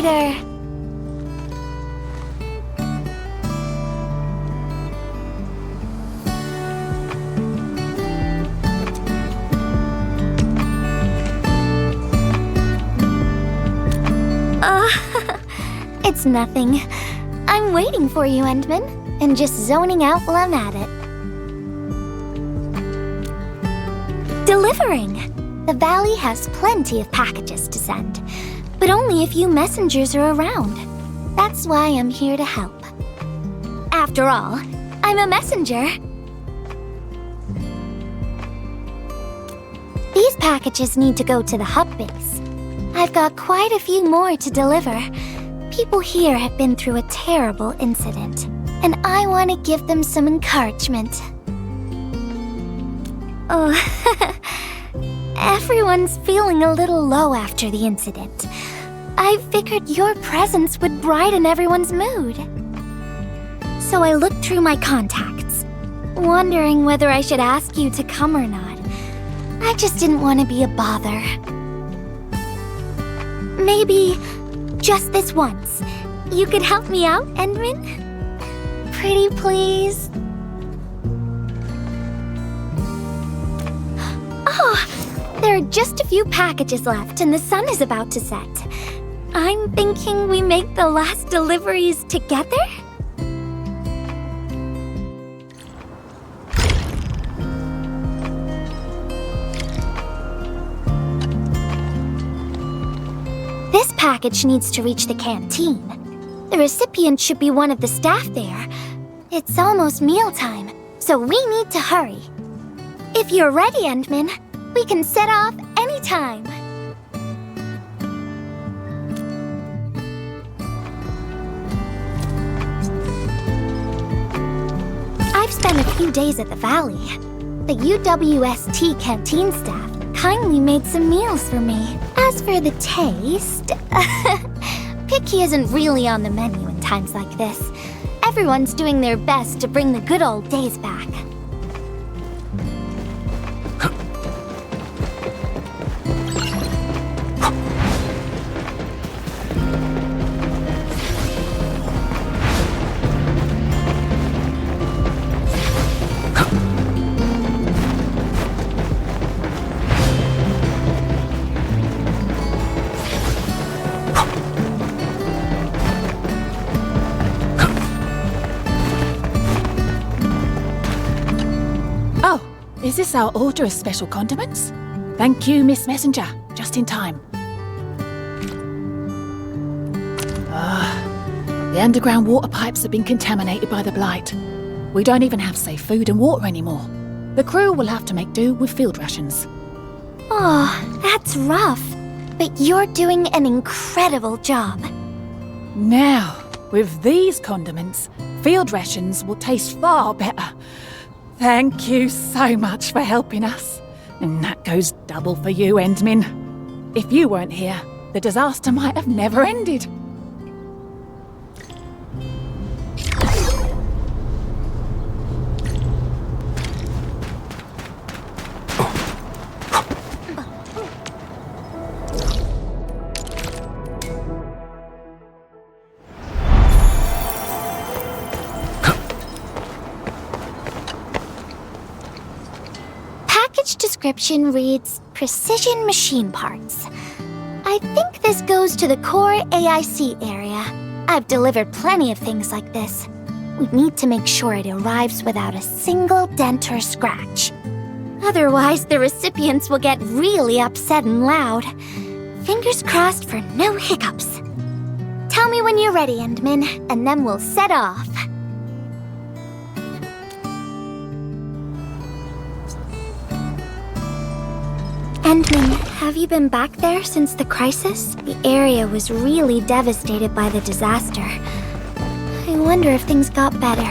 later. It's nothing. I'm waiting for you, Endmin, and just zoning out while I'm at it. Delivering! The valley has plenty of packages to send, but only a few messengers are around. That's why I'm here to help. After all, I'm a messenger. These packages need to go to the hub base. I've got quite a few more to deliver. People here have been through a terrible incident, and I want to give them some encouragement. Oh, everyone's feeling a little low after the incident. I figured your presence would brighten everyone's mood. So I looked through my contacts, wondering whether I should ask you to come or not. I just didn't want to be a bother. Maybe just this once, you could help me out, Endmin? Pretty please? Oh, there are just a few packages left and the sun is about to set. I'm thinking we make the last deliveries together? This package needs to reach the canteen. The recipient should be one of the staff there. It's almost mealtime, so we need to hurry. If you're ready, Endmin, we can set off anytime. I've spent a few days at the valley. The UWST canteen staff kindly made some meals for me. As for the taste, picky isn't really on the menu in times like this. Everyone's doing their best to bring the good old days back. Is this our order of special condiments? Thank you, Miss Messenger. Just in time. The underground water pipes have been contaminated by the blight. We don't even have safe food and water anymore. The crew will have to make do with field rations. Oh, that's rough. But you're doing an incredible job. Now, with these condiments, field rations will taste far better. Thank you so much for helping us. And that goes double for you, Endmin. If you weren't here, the disaster might have never ended. Description reads, Precision Machine Parts. I think this goes to the core AIC area. I've delivered plenty of things like this. We need to make sure it arrives without a single dent or scratch. Otherwise, the recipients will get really upset and loud. Fingers crossed for no hiccups. Tell me when you're ready, Endmin, and then we'll set off. Endmin, have you been back there since the crisis? The area was really devastated by the disaster. I wonder if things got better.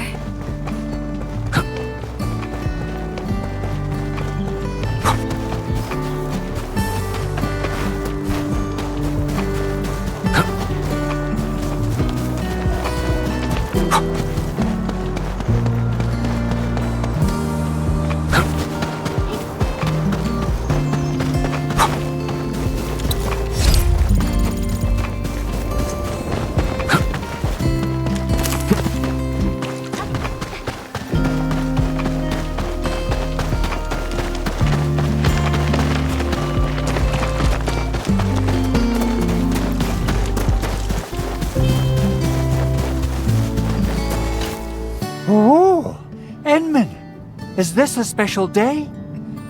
Is this a special day?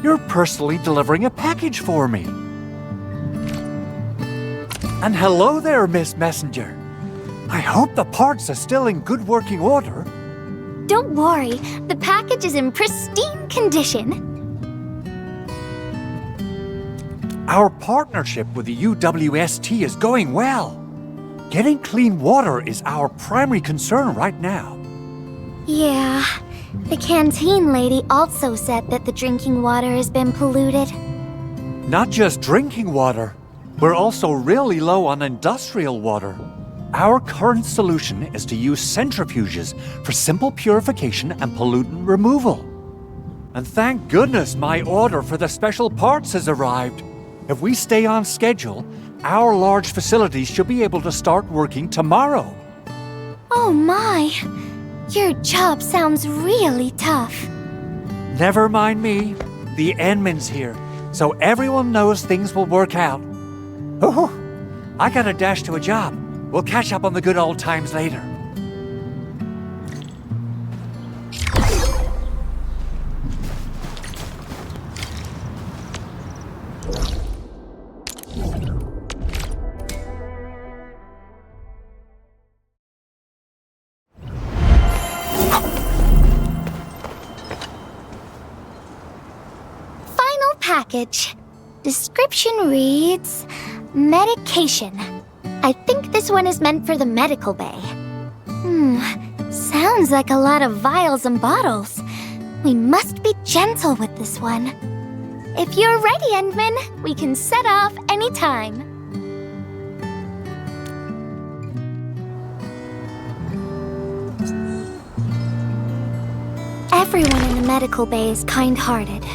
You're personally delivering a package for me. And hello there, Miss Messenger. I hope the parts are still in good working order. Don't worry, the package is in pristine condition. Our partnership with the UWST is going well. Getting clean water is our primary concern right now. Yeah, the canteen lady also said that the drinking water has been polluted. Not just drinking water, we're also really low on industrial water. Our current solution is to use centrifuges for simple purification and pollutant removal. And thank goodness my order for the special parts has arrived. If we stay on schedule, our large facilities should be able to start working tomorrow. Oh my! Your job sounds really tough. Never mind me. The Endmin's here, so everyone knows things will work out. Oh, I gotta dash to a job. We'll catch up on the good old times later. Package. Description reads, medication. I think this one is meant for the medical bay. Sounds like a lot of vials and bottles. We must be gentle with this one. If you're ready, Endmin, we can set off anytime. Everyone in the medical bay is kind-hearted.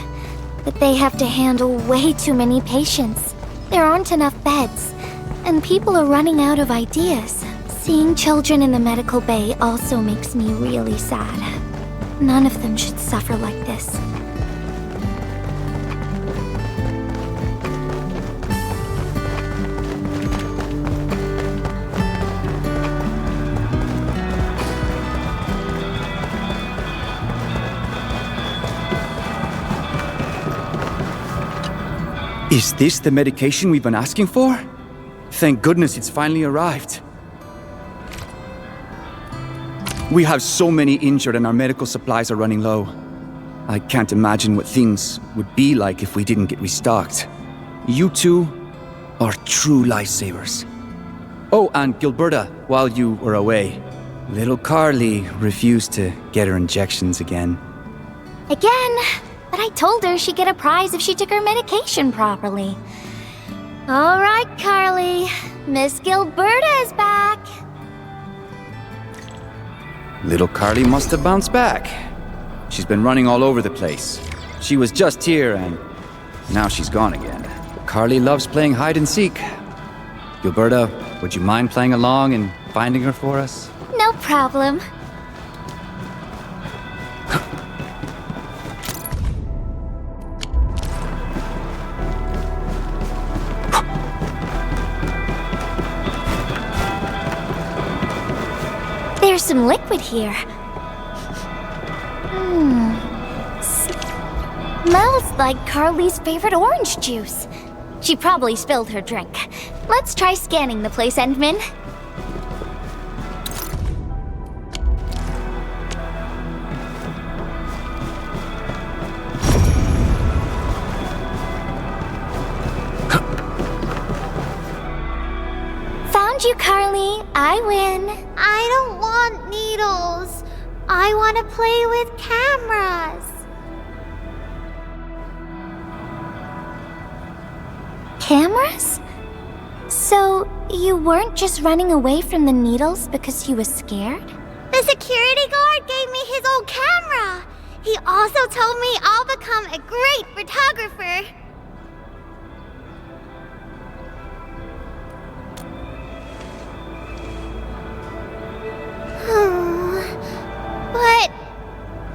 But they have to handle way too many patients. There aren't enough beds, and people are running out of ideas. Seeing children in the medical bay also makes me really sad. None of them should suffer like this. Is this the medication we've been asking for? Thank goodness it's finally arrived. We have so many injured and our medical supplies are running low. I can't imagine what things would be like if we didn't get restocked. You two are true lifesavers. Oh, and Gilberta, while you were away, little Carly refused to get her injections again. Again? But I told her she'd get a prize if she took her medication properly. All right, Carly. Miss Gilberta is back. Little Carly must have bounced back. She's been running all over the place. She was just here and now she's gone again. Carly loves playing hide and seek. Gilberta, would you mind playing along and finding her for us? No problem. There's some liquid here. Smells like Carly's favorite orange juice. She probably spilled her drink. Let's try scanning the place, Endmin. Found you, Carly. I win. I don't want needles. I want to play with cameras. Cameras? So, you weren't just running away from the needles because you were scared? The security guard gave me his old camera. He also told me I'll become a great photographer. But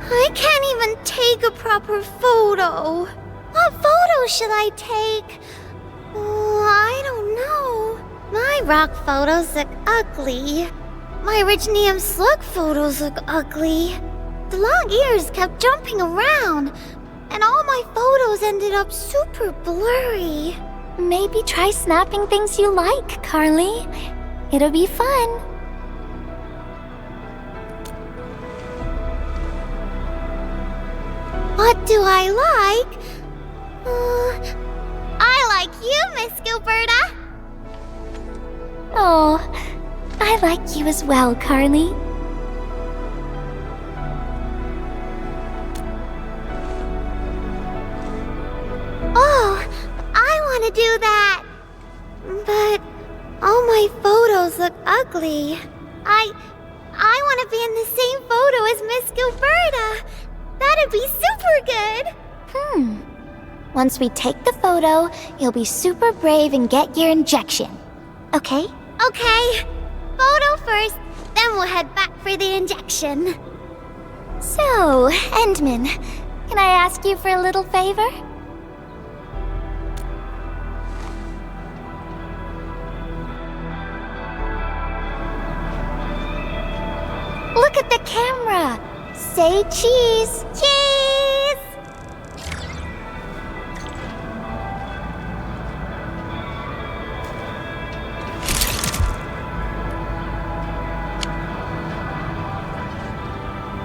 I can't even take a proper photo. What photo should I take? I don't know. My rock photos look ugly. My Originium slug photos look ugly. the long ears kept jumping around, and all my photos ended up super blurry. Maybe try snapping things you like, Carly. It'll be fun. What do I like? I like you, Miss Gilberta. Oh, I like you as well, Carly. Oh, I want to do that. But all my photos look ugly. I want to be in the same photo as Miss Gilberta. That'd be super good. Once we take the photo, you'll be super brave and get your injection. Okay? Okay, photo first, then we'll head back for the injection. So, Endmin, can I ask you for a little favor? Look at the camera! Say cheese! Cheese!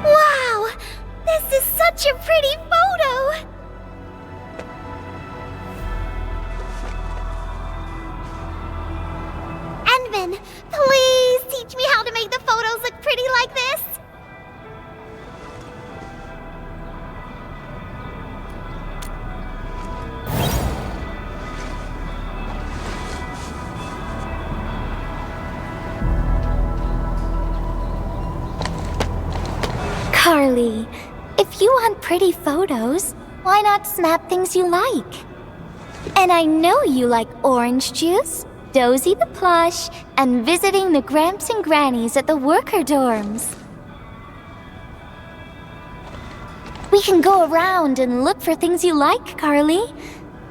Wow! This is such a pretty photo! Endmin, please teach me how to make the photos look pretty like this! Carly, if you want pretty photos, why not snap things you like? And I know you like orange juice, Dozy the plush, and visiting the Gramps and Grannies at the worker dorms. We can go around and look for things you like, Carly.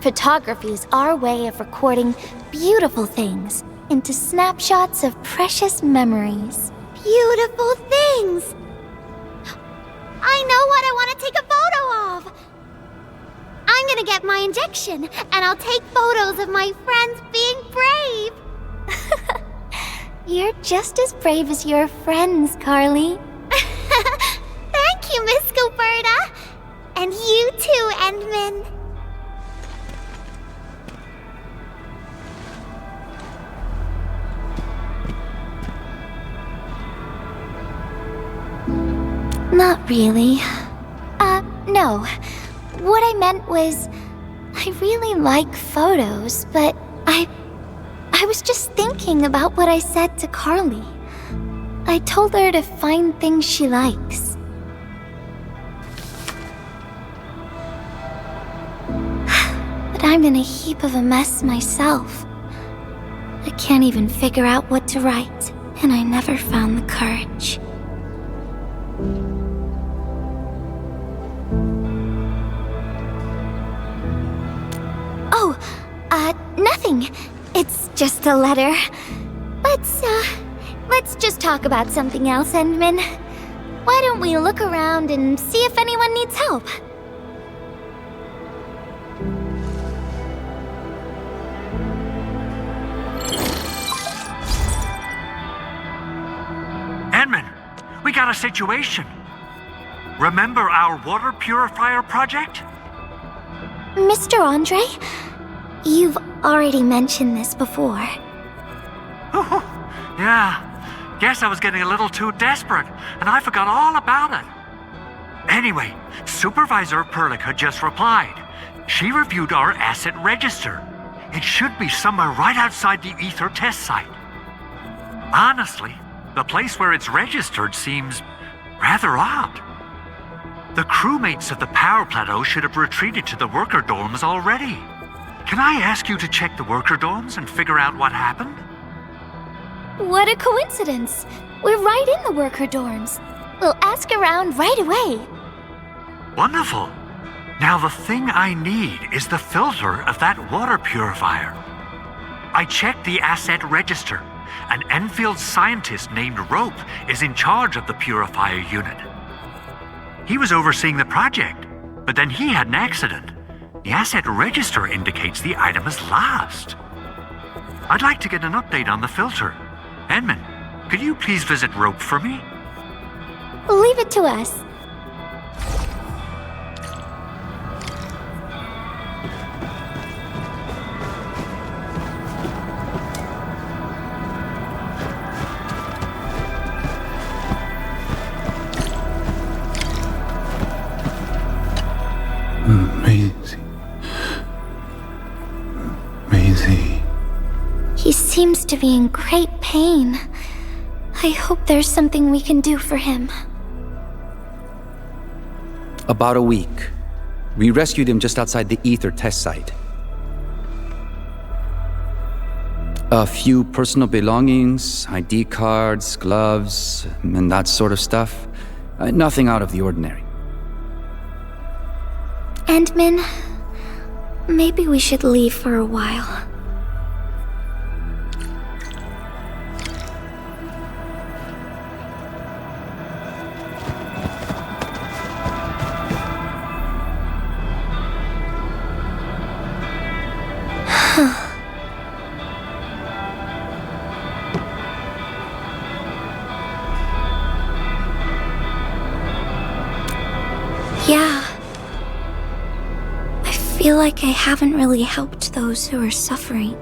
Photography is our way of recording beautiful things into snapshots of precious memories. Beautiful things! I know what I want to take a photo of! I'm gonna get my injection, and I'll take photos of my friends being brave! You're just as brave as your friends, Carly. Thank you, Miss Gilberta! And you too, Endmin! Not really. No. What I meant was, I really like photos, but I was just thinking about what I said to Carly. I told her to find things she likes. But I'm in a heap of a mess myself. I can't even figure out what to write, and I never found the courage. Nothing. It's just a letter. Let's just talk about something else, Endmin. Why don't we look around and see if anyone needs help? Endmin, we got a situation. Remember our water purifier project? Mr. Andre? You've already mentioned this before. Yeah. Guess I was getting a little too desperate, and I forgot all about it. Anyway, Supervisor Perlick had just replied. She reviewed our asset register. It should be somewhere right outside the Ether test site. Honestly, the place where it's registered seems rather odd. The crewmates of the power plateau should have retreated to the worker dorms already. Can I ask you to check the worker dorms and figure out what happened? What a coincidence! We're right in the worker dorms. We'll ask around right away. Wonderful. Now the thing I need is the filter of that water purifier. I checked the asset register. An Enfield scientist named Rope is in charge of the purifier unit. He was overseeing the project, but then he had an accident. The asset register indicates the item is lost. I'd like to get an update on the filter. Endmin, could you please visit Rope for me? Leave it to us. Maisie. He seems to be in great pain. I hope there's something we can do for him. About a week. We rescued him just outside the Ether test site. A few personal belongings, ID cards, gloves, and that sort of stuff. Nothing out of the ordinary. Endmin, maybe we should leave for a while. Yeah. I feel like I haven't really helped those who are suffering.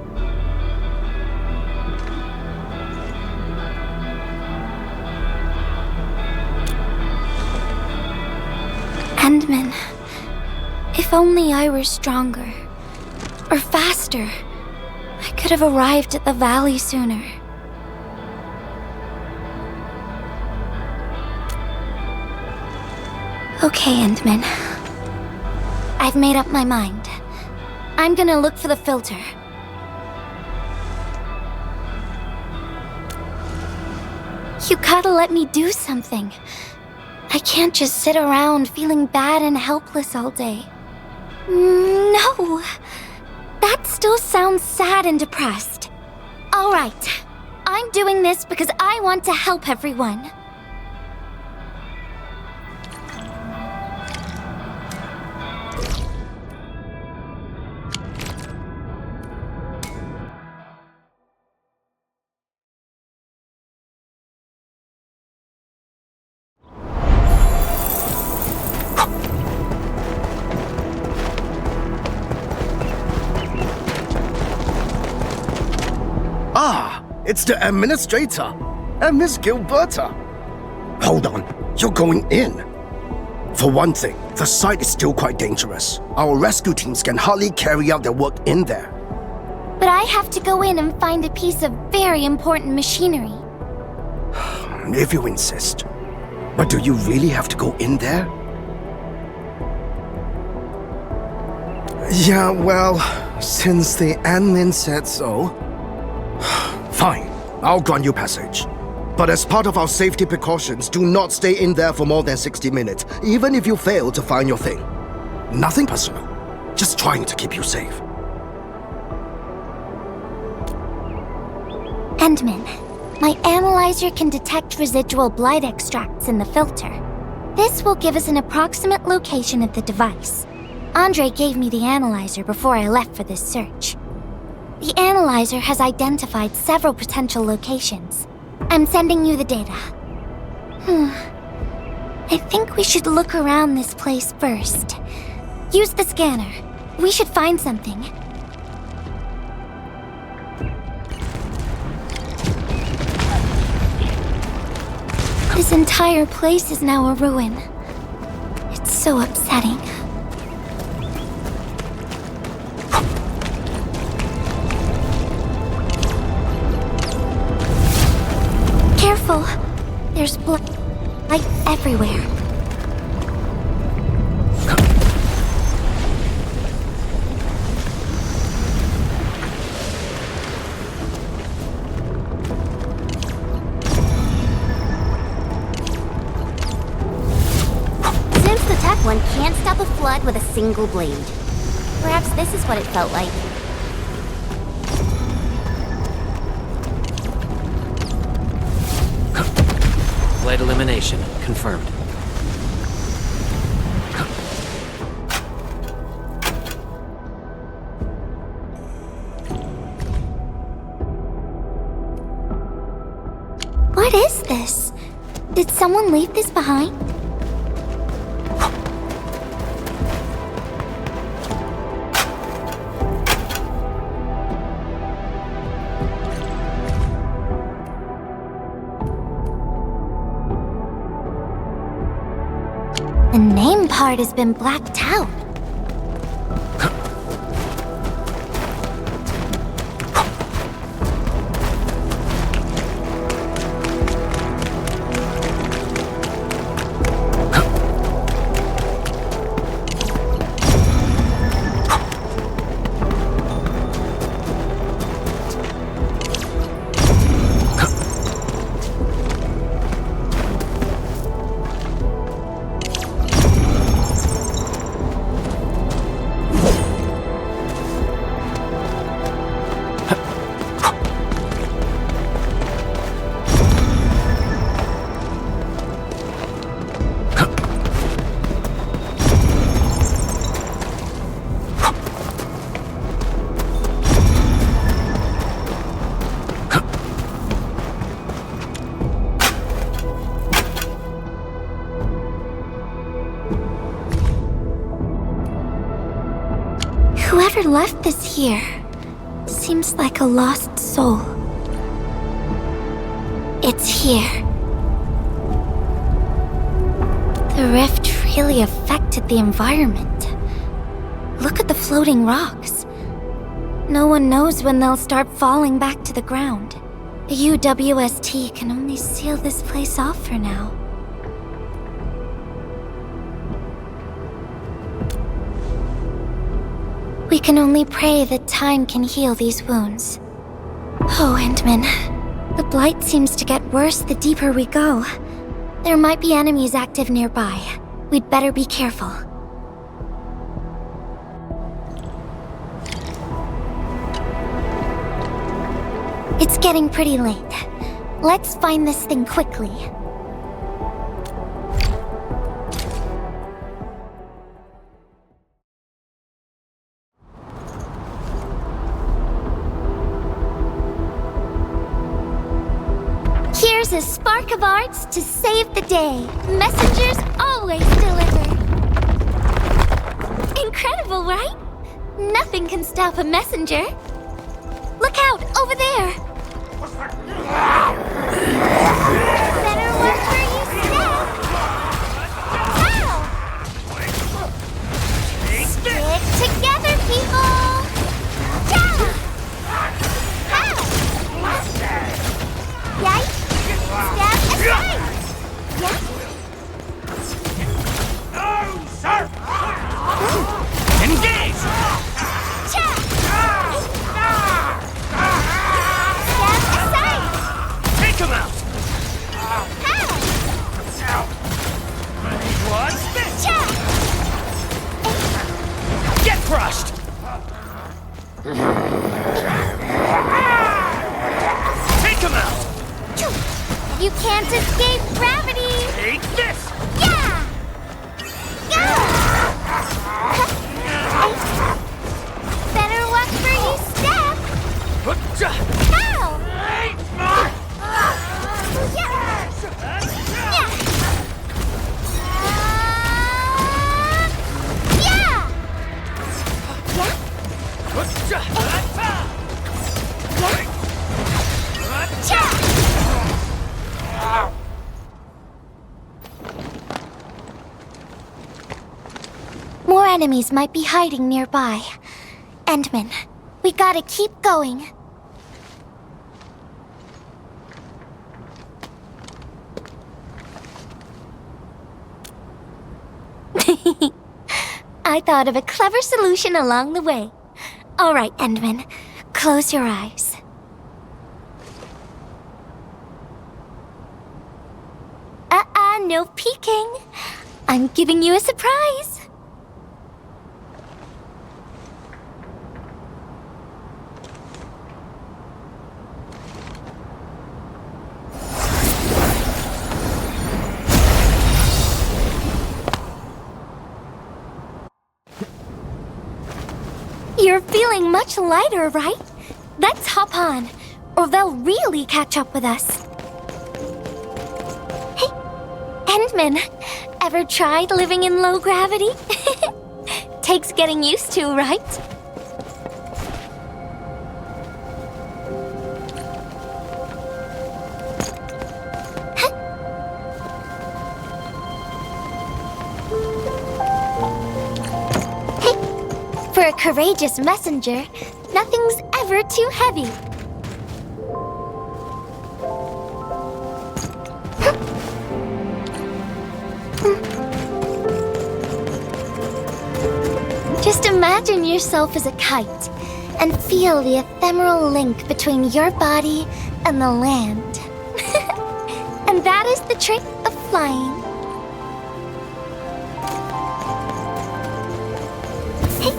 Endmin, if only I were stronger. Or faster. I could have arrived at the valley sooner. Okay, Endmin. I've made up my mind. I'm gonna look for the filter. You gotta let me do something. I can't just sit around feeling bad and helpless all day. No! That still sounds sad and depressed. Alright. I'm doing this because I want to help everyone. Ah, it's the administrator and Miss Gilberta. Hold on, you're going in. For one thing, the site is still quite dangerous. Our rescue teams can hardly carry out their work in there. But I have to go in and find a piece of very important machinery. If you insist. But do you really have to go in there? Yeah, well, since the admin said so. Fine, I'll grant you passage. But as part of our safety precautions, do not stay in there for more than 60 minutes, even if you fail to find your thing. Nothing personal, just trying to keep you safe. Endmin, my analyzer can detect residual blight extracts in the filter. This will give us an approximate location of the device. Andre gave me the analyzer before I left for this search. The analyzer has identified several potential locations. I'm sending you the data. I think we should look around this place first. Use the scanner. We should find something. This entire place is now a ruin. It's so upsetting. Careful! There's blood everywhere. Since the tech one can't stop a flood with a single blade, perhaps this is what it felt like. Blight elimination confirmed. What is this? Did someone leave this behind? The name part has been blacked out. Whoever left this here seems like a lost soul. It's here. The rift really affected the environment. Look at the floating rocks. No one knows when they'll start falling back to the ground. The UWST can only seal this place off for now. We can only pray that time can heal these wounds. Oh, Endmin. The blight seems to get worse the deeper we go. There might be enemies active nearby. We'd better be careful. It's getting pretty late. Let's find this thing quickly. Here's a spark of arts to save the day. Messengers always deliver. Incredible, right? Nothing can stop a messenger. Look out, over there! Better watch where you step! Ow! Stick together, people! Yeah! Ow! Yikes! Step aside! Yeah? No, sir! Engage! Cha! Step aside! Take him out! How? What's this? Cha! Get crushed! Take him out! You can't escape gravity! Take this! Yeah! Go! Better watch where you step! Ow! Yeah! Yeah! Yeah! Cha! More enemies might be hiding nearby. Endmin, we gotta keep going. I thought of a clever solution along the way. All right, Endmin, close your eyes. No peeking. I'm giving you a surprise. You're feeling much lighter, right? Let's hop on, or they'll really catch up with us. Endmin, ever tried living in low gravity? Takes getting used to, right? For a courageous messenger, nothing's ever too heavy. Just imagine yourself as a kite and feel the ephemeral link between your body and the land. And that is the trick of flying. Hey.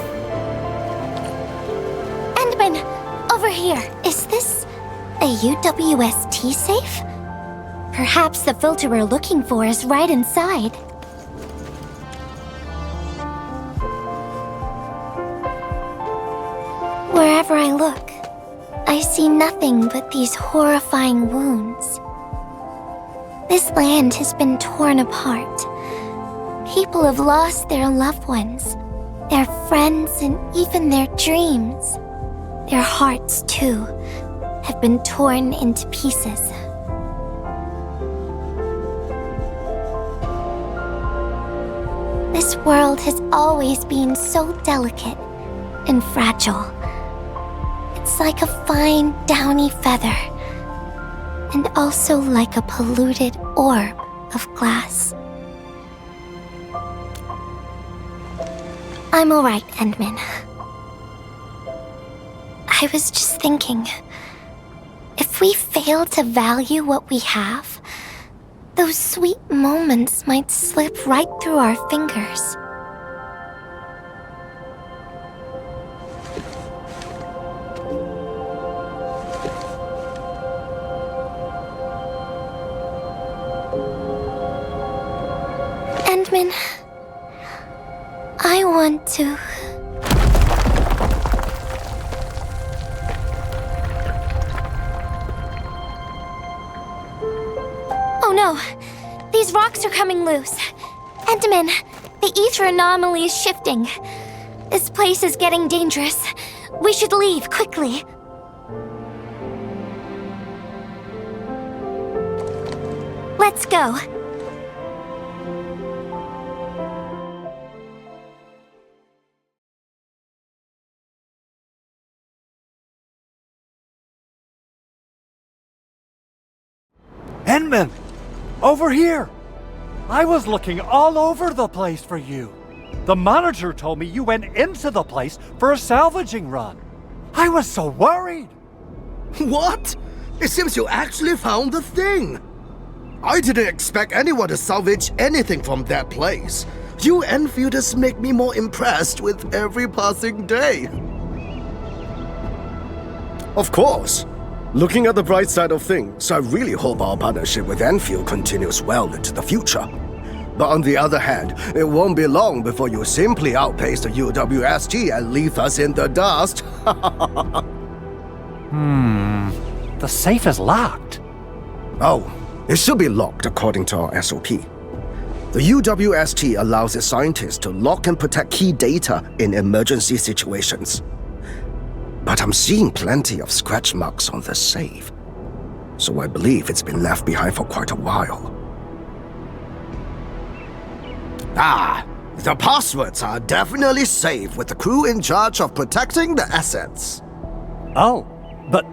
Endmin, over here. Is this a UWST safe? Perhaps the filter we're looking for is right inside. Wherever I look, I see nothing but these horrifying wounds. This land has been torn apart. People have lost their loved ones, their friends, and even their dreams. Their hearts, too, have been torn into pieces. This world has always been so delicate and fragile. It's like a fine, downy feather, and also like a polluted orb of glass. I'm alright, Endmin. I was just thinking, if we fail to value what we have, those sweet moments might slip right through our fingers. Endmin, I want to... Oh no! These rocks are coming loose. Endmin, the ether anomaly is shifting. This place is getting dangerous. We should leave quickly. Let's go. Endmin! Over here! I was looking all over the place for you. The manager told me you went into the place for a salvaging run. I was so worried. What? It seems you actually found the thing. I didn't expect anyone to salvage anything from that place. You Enfielders make me more impressed with every passing day. Of course. Looking at the bright side of things, I really hope our partnership with Enfield continues well into the future. But on the other hand, it won't be long before you simply outpace the UWST and leave us in the dust. The safe is locked. Oh, it should be locked according to our SOP. The UWST allows its scientists to lock and protect key data in emergency situations. But I'm seeing plenty of scratch marks on the safe, so I believe it's been left behind for quite a while. Ah, the passwords are definitely safe with the crew in charge of protecting the assets. Oh, but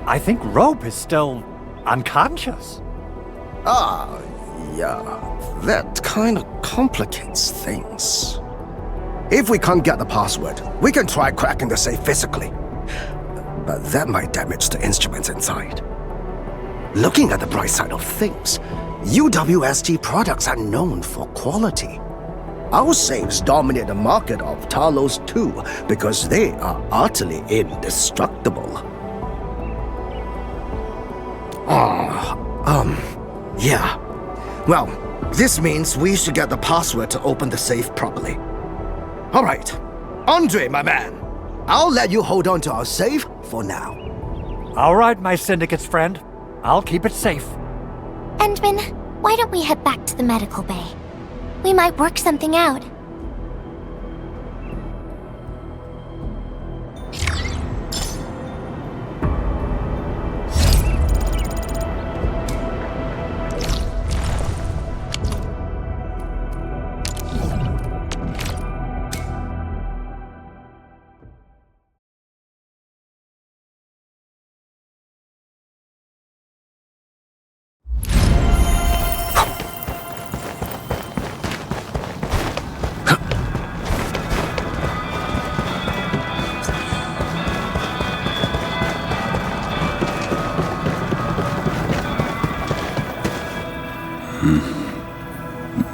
I think Rope is still unconscious. Ah, yeah, that kind of complicates things. If we can't get the password, we can try cracking the safe physically. But that might damage the instruments inside. Looking at the bright side of things, UWST products are known for quality. Our safes dominate the market of Talos too, because they are utterly indestructible. Yeah. Well, this means we should get the password to open the safe properly. All right, Andre, my man, I'll let you hold on to our safe for now. All right, my syndicate's friend. I'll keep it safe. Endmin, Why don't we head back to the medical bay? We might work something out.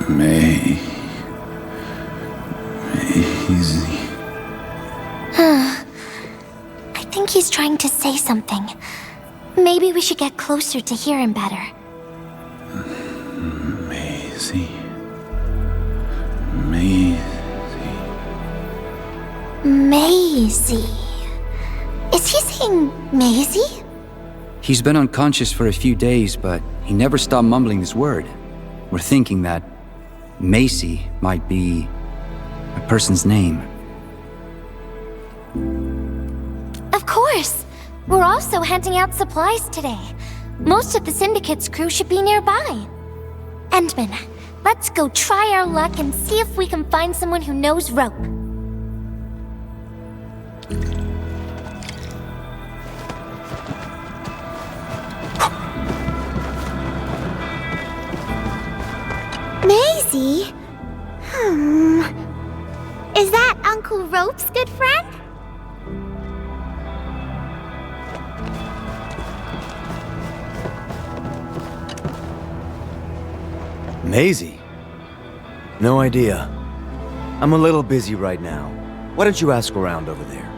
Maisie. I think he's trying to say something. Maybe we should get closer to hear him better. Maisie. Maisie. Maisie. Is he saying Maisie? He's been unconscious for a few days, but he never stopped mumbling this word. We're thinking that Macy might be a person's name. Of course! We're also handing out supplies today. Most of the Syndicate's crew should be nearby. Endmin, let's go try our luck and see if we can find someone who knows rope. Maisie? Is that Uncle Rope's good friend? Maisie? No idea. I'm a little busy right now. Why don't you ask around over there?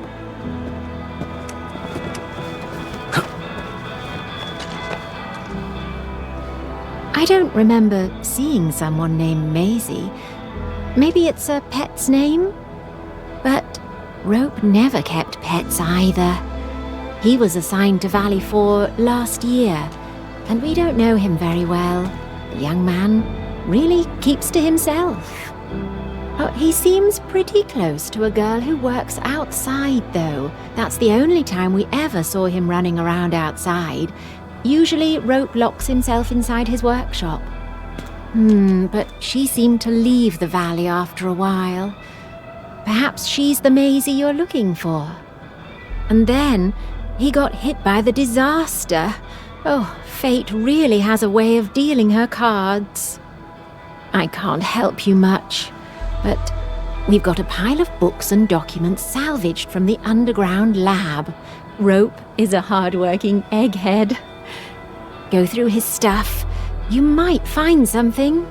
I don't remember seeing someone named Maisie. Maybe it's a pet's name? But Rope never kept pets either. He was assigned to Valley 4 last year, and we don't know him very well. The young man really keeps to himself. Oh, he seems pretty close to a girl who works outside, though. That's the only time we ever saw him running around outside. Usually, Rope locks himself inside his workshop. But she seemed to leave the valley after a while. Perhaps she's the Maisie you're looking for. And then, he got hit by the disaster. Oh, fate really has a way of dealing her cards. I can't help you much, but we've got a pile of books and documents salvaged from the underground lab. Rope is a hard-working egghead. Go through his stuff. You might find something.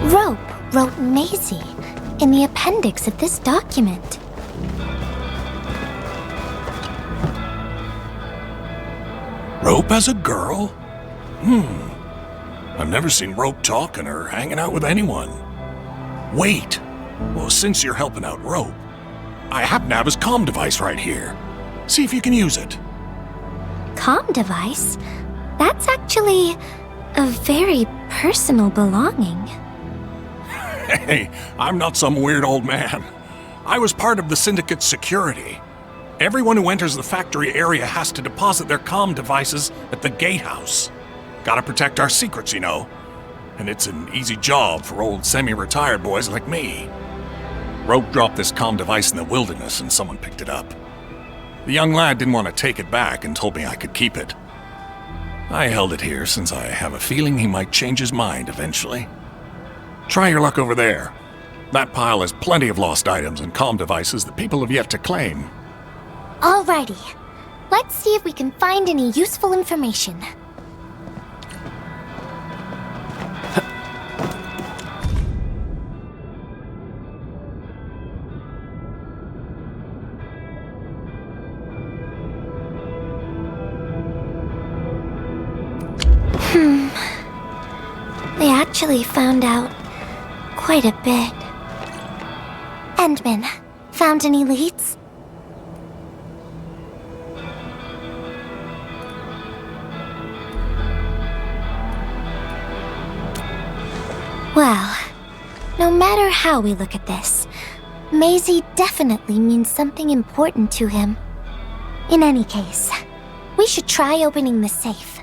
Rope wrote Maisie in the appendix of this document. Rope as a girl? I've never seen Rope talking or hanging out with anyone. Wait. Well, since you're helping out Rope, I happen to have his comm device right here. See if you can use it. Comm device? That's actually a very personal belonging. Hey, I'm not some weird old man. I was part of the Syndicate's security. Everyone who enters the factory area has to deposit their comm devices at the gatehouse. Gotta protect our secrets, you know. And it's an easy job for old semi-retired boys like me. Rope dropped this comm device in the wilderness and someone picked it up. The young lad didn't want to take it back and told me I could keep it. I held it here since I have a feeling he might change his mind eventually. Try your luck over there. That pile has plenty of lost items and comm devices that people have yet to claim. Alrighty. Let's see if we can find any useful information. They actually found out quite a bit. Endmin, found any leads? Well, no matter how we look at this, Maisie definitely means something important to him. In any case, we should try opening the safe.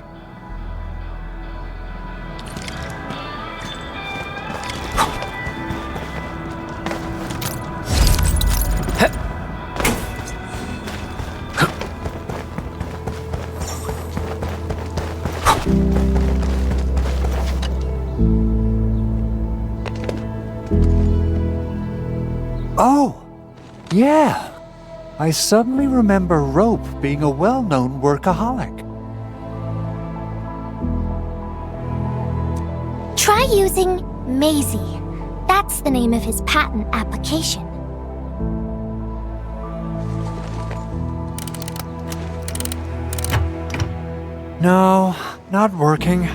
Oh, yeah. I suddenly remember Rope being a well-known workaholic. Try using Maisie. That's the name of his patent application. No, not working.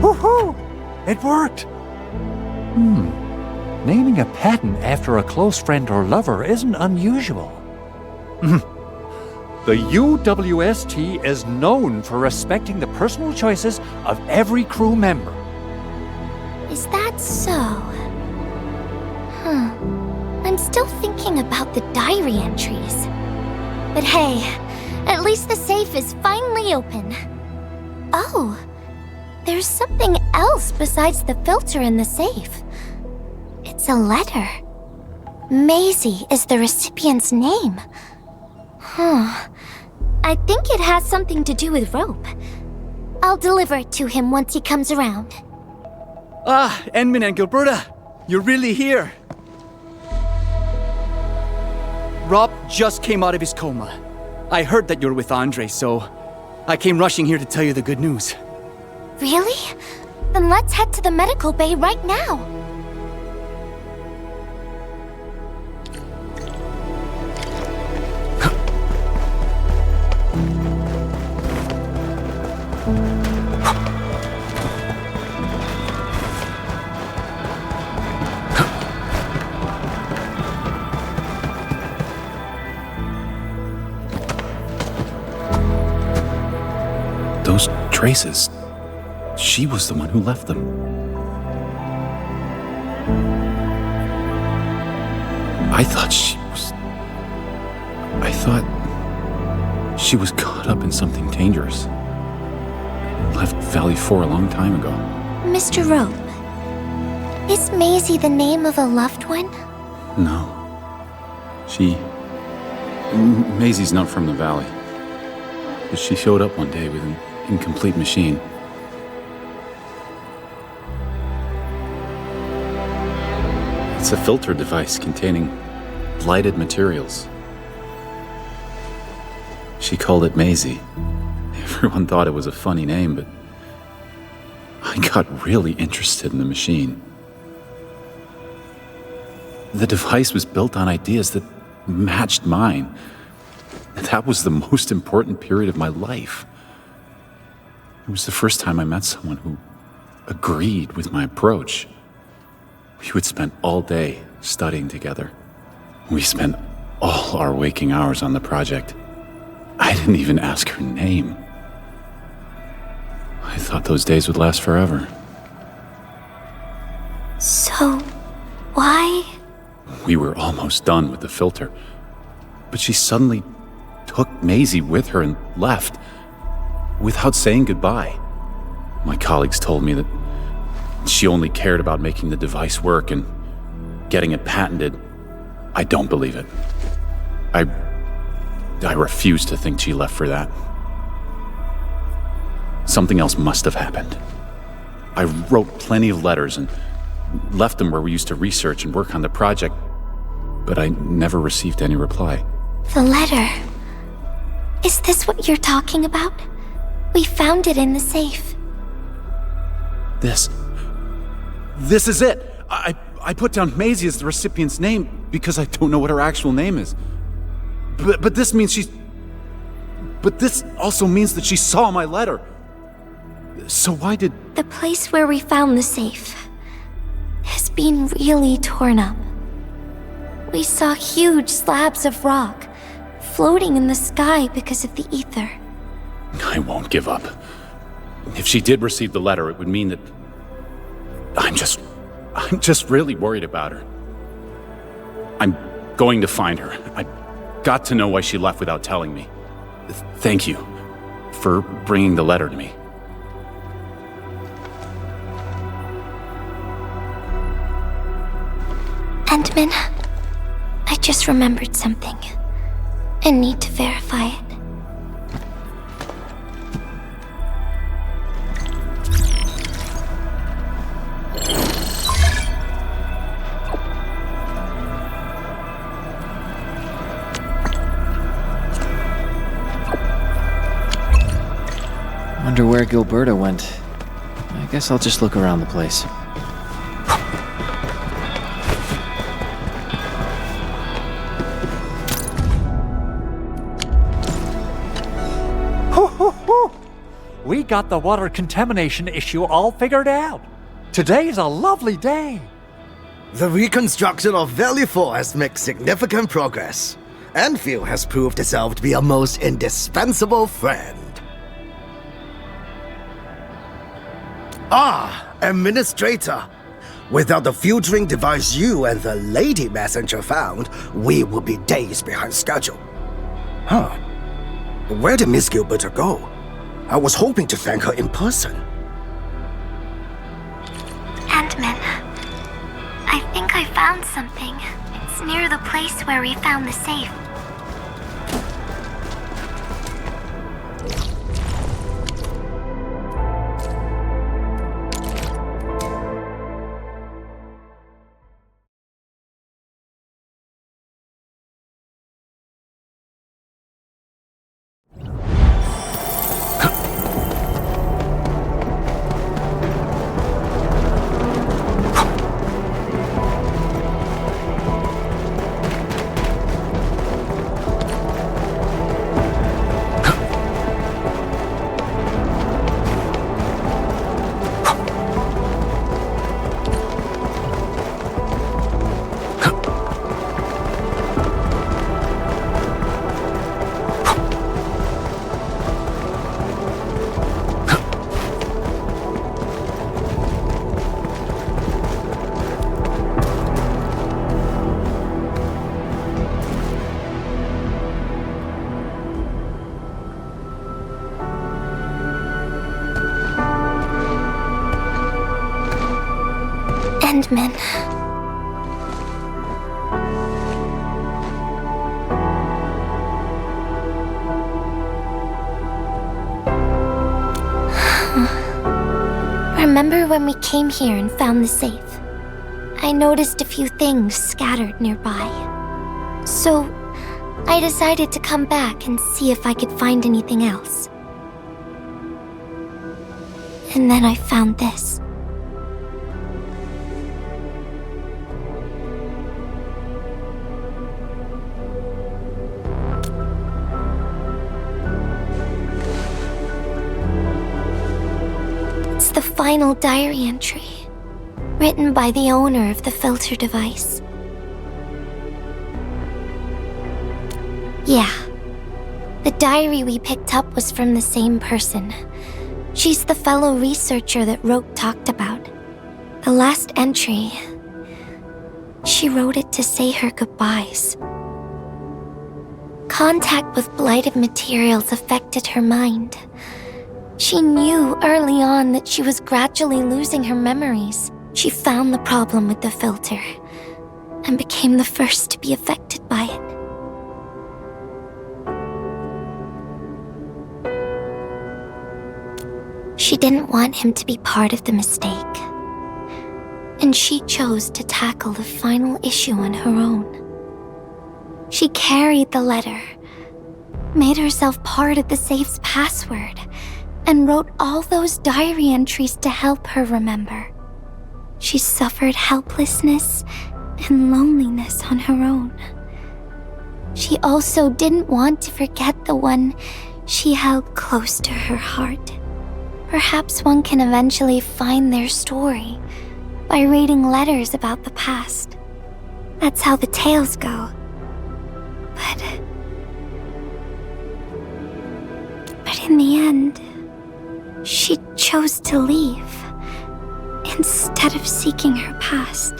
Woohoo! It worked! Naming a patent after a close friend or lover isn't unusual. The UWST is known for respecting the personal choices of every crew member. Is that so? I'm still thinking about the diary entries. But hey, at least the safe is finally open. Oh, there's something else besides the filter in the safe. It's a letter. Maisie is the recipient's name. I think it has something to do with Rope. I'll deliver it to him once he comes around. Ah, Endmin and Gilberta, you're really here. Rob just came out of his coma. I heard that you're with Andre, so I came rushing here to tell you the good news. Really? Then let's head to the medical bay right now. Those traces. She was the one who left them. I thought she was caught up in something dangerous. Left Valley 4 a long time ago. Mr. Rope, is Maisie the name of a loved one? No. Maisie's not from the Valley. But she showed up one day with an incomplete machine. It's a filter device containing blighted materials. She called it Maisie. Everyone thought it was a funny name, but I got really interested in the machine. The device was built on ideas that matched mine. That was the most important period of my life. It was the first time I met someone who agreed with my approach. We would spend all day studying together. We spent all our waking hours on the project. I didn't even ask her name. I thought those days would last forever. So, why? We were almost done with the filter, but she suddenly took Maisie with her and left without saying goodbye. My colleagues told me that she only cared about making the device work and getting it patented. I don't believe it. I refuse to think she left for that. Something else must have happened. I wrote plenty of letters and left them where we used to research and work on the project, but I never received any reply. The letter. Is this what you're talking about? We found it in the safe. This is it! I put down Maisie as the recipient's name because I don't know what her actual name is. But this means she's... But this also means that she saw my letter. So why did... The place where we found the safe has been really torn up. We saw huge slabs of rock floating in the sky because of the ether. I won't give up. If she did receive the letter, it would mean that... I'm just really worried about her. I'm going to find her. I've got to know why she left without telling me. Thank you for bringing the letter to me. Endmin, I just remembered something. I need to verify it. Wonder where Gilberta went. I guess I'll just look around the place. We got the water contamination issue all figured out. Today's a lovely day. The reconstruction of Valley 4 has made significant progress. Enfield has proved itself to be a most indispensable friend. Ah, Administrator. Without the filtering device you and the lady messenger found, we would be days behind schedule. Huh. Where did Miss Gilberta go? I was hoping to thank her in person. Endmin, I think I found something. It's near the place where we found the safe. Endmin. Remember when we came here and found the safe? I noticed a few things scattered nearby. So, I decided to come back and see if I could find anything else. And then I found this. It's the final diary entry, written by the owner of the filter device. Yeah, the diary we picked up was from the same person. She's the fellow researcher that Roke talked about. The last entry, she wrote it to say her goodbyes. Contact with blighted materials affected her mind. She knew early on that she was gradually losing her memories. She found the problem with the filter and became the first to be affected by it. She didn't want him to be part of the mistake, and she chose to tackle the final issue on her own. She carried the letter, made herself part of the safe's password, and wrote all those diary entries to help her remember. She suffered helplessness and loneliness on her own. She she also didn't want to forget the one she held close to her heart. Perhaps one can eventually find their story by reading letters about the past. That's how the tales go. But in the end, she chose to leave instead of seeking her past.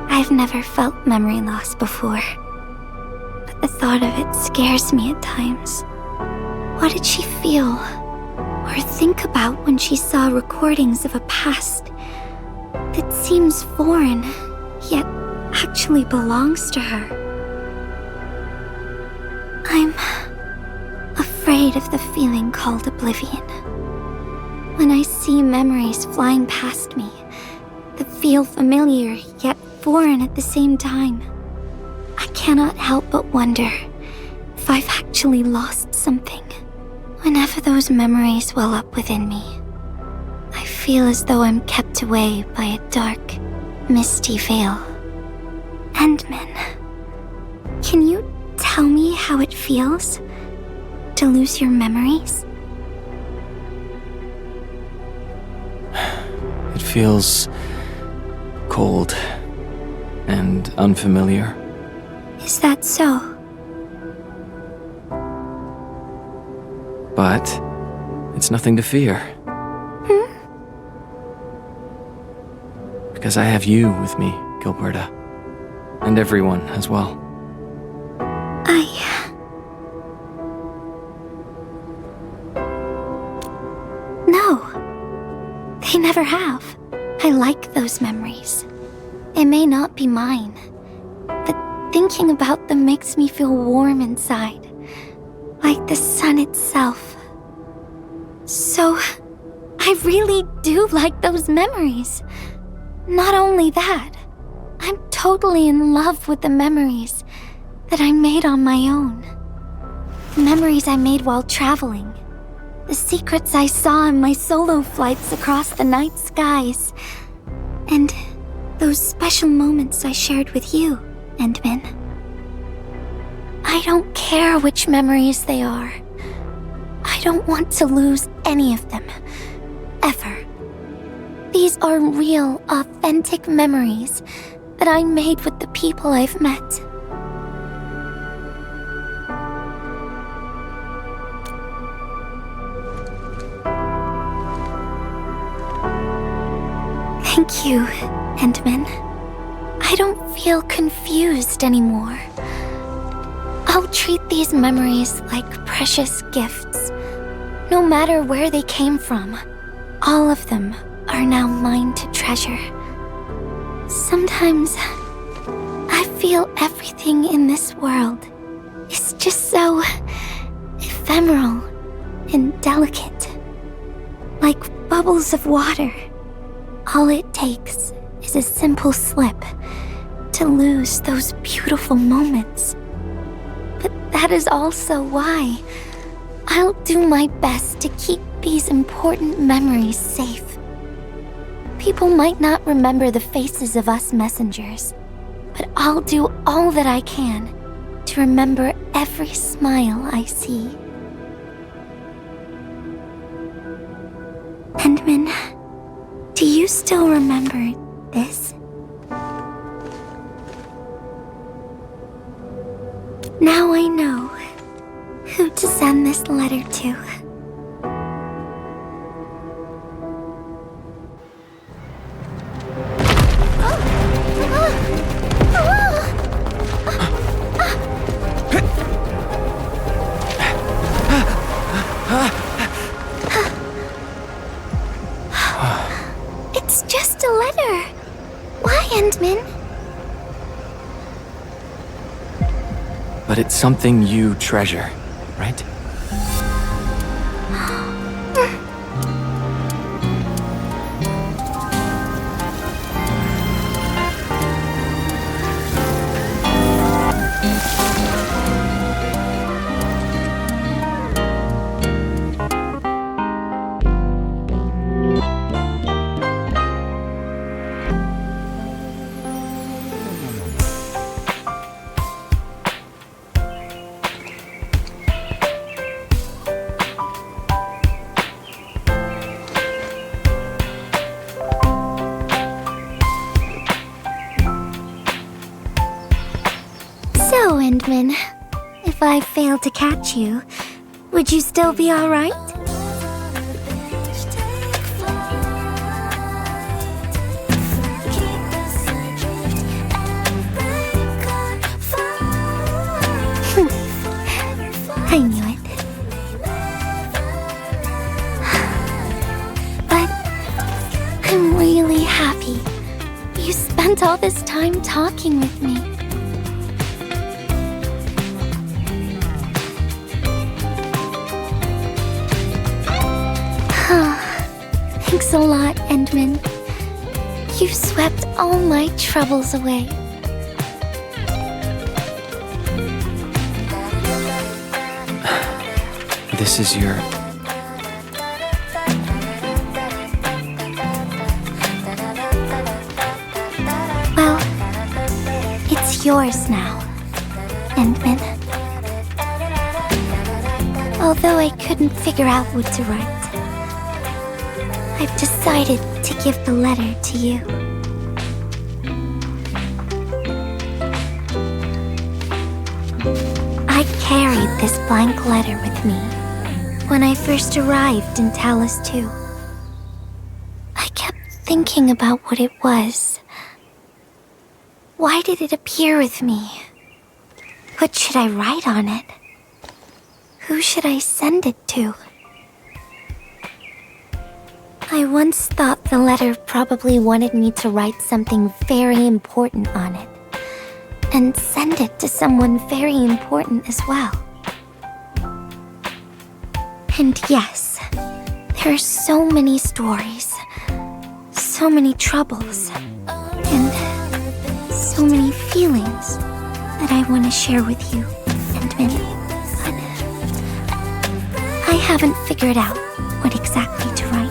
I've never felt memory loss before, but the thought of it scares me at times. What did she feel or think about when she saw recordings of a past that seems foreign, yet actually belongs to her? I'm afraid of the feeling called oblivion. When I see memories flying past me that feel familiar yet foreign at the same time, I cannot help but wonder if I've actually lost something. Whenever those memories well up within me, I feel as though I'm kept away by a dark, misty veil. Endmin, can you tell me how it feels to lose your memories? It feels cold and unfamiliar. Is that so? But it's nothing to fear. Because I have you with me, Gilberta. And everyone as well. No. They never have. I like those memories. It may not be mine, but thinking about them makes me feel warm inside, like the sun itself. So, I really do like those memories. Not only that, I'm totally in love with the memories that I made on my own. The memories I made while traveling. The secrets I saw in my solo flights across the night skies. And those special moments I shared with you, Endmin. I don't care which memories they are. I don't want to lose any of them. Ever. These are real, authentic memories that I made with the people I've met. Thank you, Endmin. I don't feel confused anymore. I'll treat these memories like precious gifts. No matter where they came from, all of them are now mine to treasure. Sometimes I feel everything in this world is just so ephemeral and delicate, like bubbles of water. All it takes is a simple slip to lose those beautiful moments. But that is also why I'll do my best to keep these important memories safe. People might not remember the faces of us messengers, but I'll do all that I can to remember every smile I see. Endmin, do you still remember this? Now I know who to send this letter to. It's just a letter. Why, Endmin? But it's something you treasure, right? Endmin. If I failed to catch you, would you still be alright? I knew it. But I'm really happy you spent all this time talking with me. Thanks a lot, Endmin. You've swept all my troubles away. This is your... Well, it's yours now, Endmin. Although I couldn't figure out what to write, I've decided to give the letter to you. I carried this blank letter with me when I first arrived in Talos 2. I kept thinking about what it was. Why did it appear with me? What should I write on it? Who should I send it to? I once thought the letter probably wanted me to write something very important on it, and send it to someone very important as well. And yes, there are so many stories, so many troubles, and so many feelings that I want to share with you, Endmin. But I haven't figured out what exactly to write.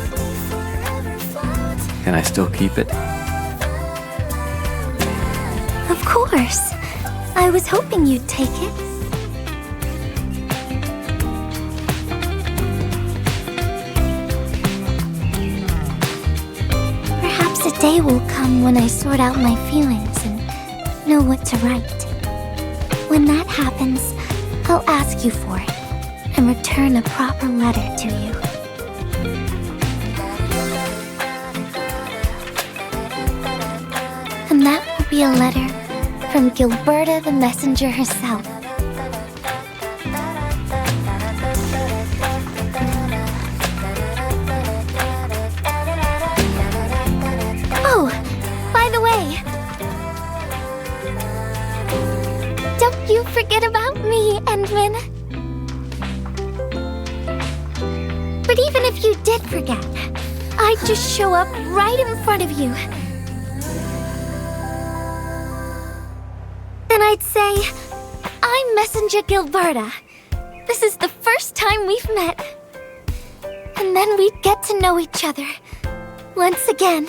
Can I still keep it? Of course. I was hoping you'd take it. Perhaps a day will come when I sort out my feelings and know what to write. When that happens, I'll ask you for it and return a proper letter to you. And that will be a letter from Gilberta the messenger herself. Oh, by the way, don't you forget about me, Endmin. But even if you did forget, I'd just show up right in front of you. Then I'd say, I'm Messenger Gilberta. This is the first time we've met. And then we'd get to know each other once again.